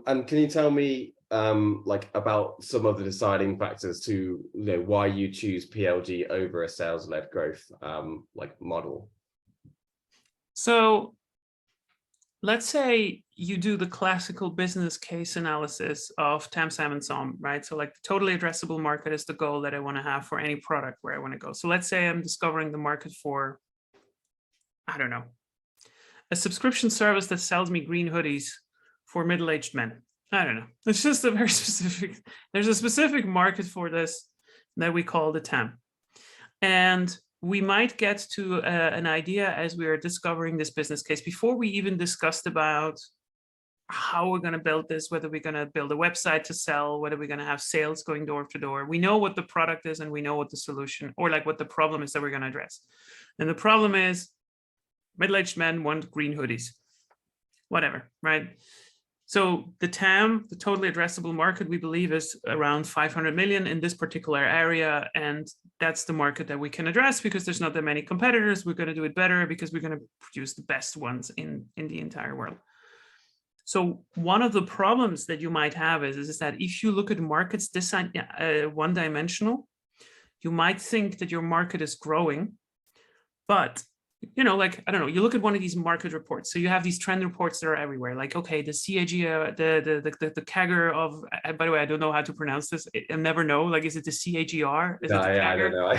And can you tell me like about some of the deciding factors to why you choose PLG over a sales-led growth like model? So let's say you do the classical business case analysis of TAM, SAM, and SOM, right? So like the totally addressable market is the goal that I want to have for any product where I want to go. So let's say I'm discovering the market for, I don't know, a subscription service that sells me green hoodies for middle-aged men. I don't know. It's just a very specific, there's a specific market for this that we call the TAM. And we might get to an idea as we are discovering this business case before we even discussed about how we're going to build this, whether we're going to build a website to sell, whether we're going to have sales going door to door. We know what the product is and we know what the solution or like what the problem is that we're going to address. And the problem is middle-aged men want green hoodies, whatever, right? So the TAM, the totally addressable market, we believe is around 500 million in this particular area. And that's the market that we can address because there's not that many competitors. We're going to do it better because we're going to produce the best ones in the entire world. So one of the problems that you might have is that if you look at markets this one-dimensional, you might think that your market is growing, but like, I don't know, you look at one of these market reports. So you have these trend reports that are everywhere. Like, okay, the CAG, the CAGR of, by the way, I don't know how to pronounce this. I never know. Like, is it the CAGR? Is it the CAGR? I don't know.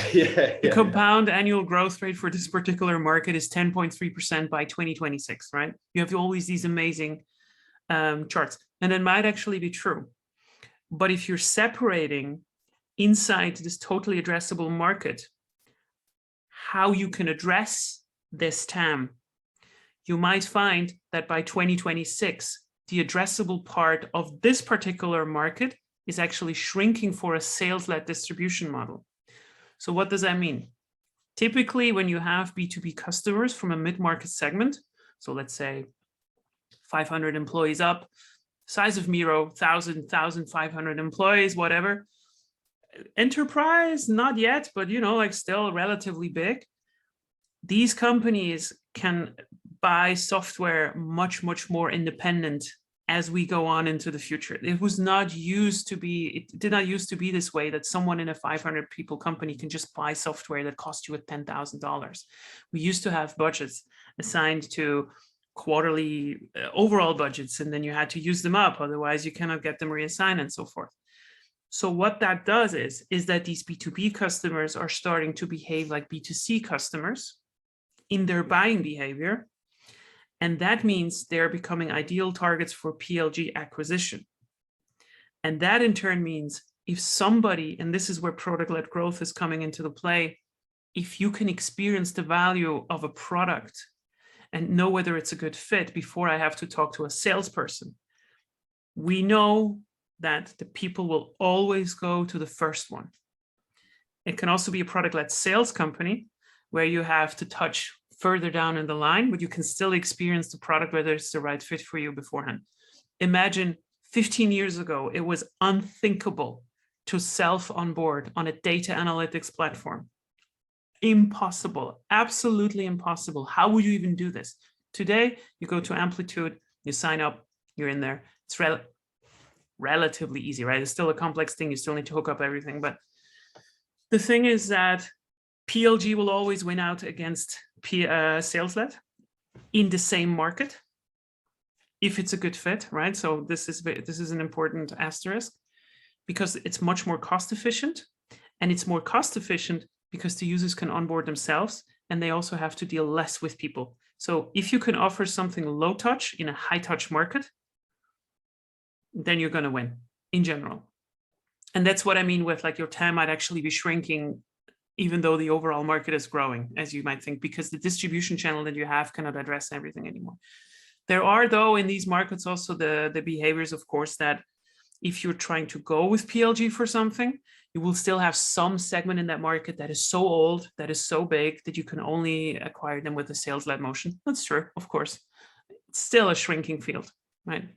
The compound annual growth rate for this particular market is 10.3% by 2026, right? You have always these amazing charts. And it might actually be true. But if you're separating inside this totally addressable market, how you can address this TAM, you might find that by 2026, the addressable part of this particular market is actually shrinking for a sales-led distribution model. So what does that mean? Typically, when you have B2B customers from a mid-market segment, so let's say 500 employees up, size of Miro, 1,000, 1,500 employees, whatever. Enterprise, not yet, but like still relatively big. These companies can buy software much, much more independent as we go on into the future. It did not used to be this way that someone in a 500 people company can just buy software that costs you $10,000. We used to have budgets assigned to quarterly overall budgets, and then you had to use them up. Otherwise, you cannot get them reassigned and so forth. So what that does is that these B2B customers are starting to behave like B2C customers in their buying behavior. And that means they're becoming ideal targets for PLG acquisition. And that in turn means if somebody, and this is where product-led growth is coming into the play, if you can experience the value of a product and know whether it's a good fit before I have to talk to a salesperson, we know that the people will always go to the first one. It can also be a product-led sales company where you have to touch further down in the line, but you can still experience the product, whether it's the right fit for you beforehand. Imagine 15 years ago, it was unthinkable to self-onboard on a data analytics platform. Impossible, absolutely impossible. How would you even do this? Today, you go to Amplitude, you sign up, you're in there. It's relatively easy, right? It's still a complex thing. You still need to hook up everything. But the thing is that PLG will always win out against sales-led in the same market if it's a good fit, right? So this is an important asterisk because it's much more cost efficient, and it's more cost efficient because the users can onboard themselves and they also have to deal less with people. So if you can offer something low touch in a high touch market, then you're going to win in general. And that's what I mean with like your TAM might actually be shrinking even though the overall market is growing, as you might think, because the distribution channel that you have cannot address everything anymore. There are, though, in these markets also the behaviors, of course, that if you're trying to go with PLG for something, you will still have some segment in that market that is so old, that is so big that you can only acquire them with a sales-led motion. That's true, of course. It's still a shrinking field, right?